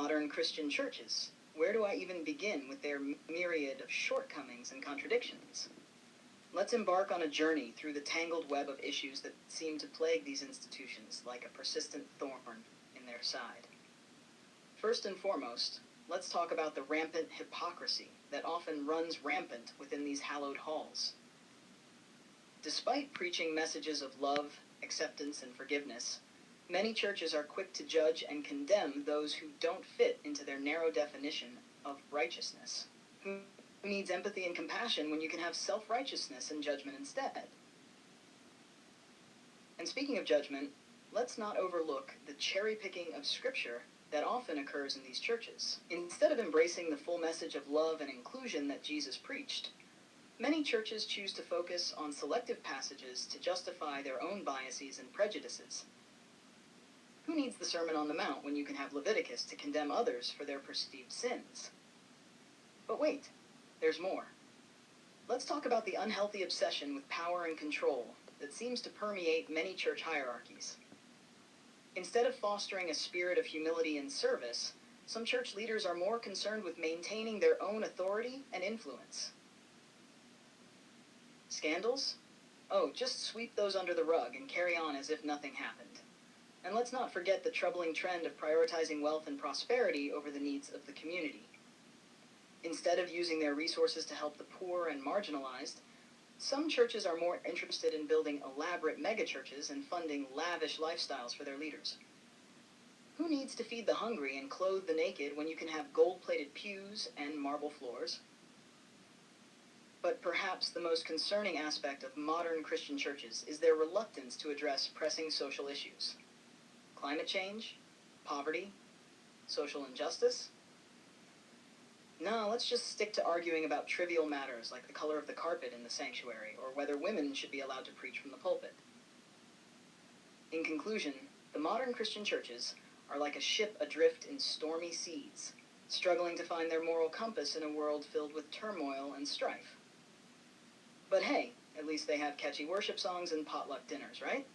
modern Christian churches? Where do I even begin with their myriad of shortcomings and contradictions? Let's embark on a journey through the tangled web of issues that seem to plague these institutions like a persistent thorn in their side. First and foremost, let's talk about the rampant hypocrisy that often runs rampant within these hallowed halls. Despite preaching messages of love, acceptance, and forgiveness, many churches are quick to judge and condemn those who don't fit into their narrow definition of righteousness. Who needs empathy and compassion when you can have self-righteousness and judgment instead? And speaking of judgment, let's not overlook the cherry-picking of Scripture that often occurs in these churches. Instead of embracing the full message of love and inclusion that Jesus preached, many churches choose to focus on selective passages to justify their own biases and prejudices. Who needs the Sermon on the Mount when you can have Leviticus to condemn others for their perceived sins? But wait, there's more. Let's talk about the unhealthy obsession with power and control that seems to permeate many church hierarchies. Instead of fostering a spirit of humility and service, some church leaders are more concerned with maintaining their own authority and influence. Scandals? Oh, just sweep those under the rug and carry on as if nothing happened. And let's not forget the troubling trend of prioritizing wealth and prosperity over the needs of the community. Instead of using their resources to help the poor and marginalized, some churches are more interested in building elaborate megachurches and funding lavish lifestyles for their leaders. Who needs to feed the hungry and clothe the naked when you can have gold-plated pews and marble floors? But perhaps the most concerning aspect of modern Christian churches is their reluctance to address pressing social issues. Climate change? Poverty? Social injustice? No, let's just stick to arguing about trivial matters like the color of the carpet in the sanctuary or whether women should be allowed to preach from the pulpit. In conclusion, the modern Christian churches are like a ship adrift in stormy seas, struggling to find their moral compass in a world filled with turmoil and strife. But hey, at least they have catchy worship songs and potluck dinners, right?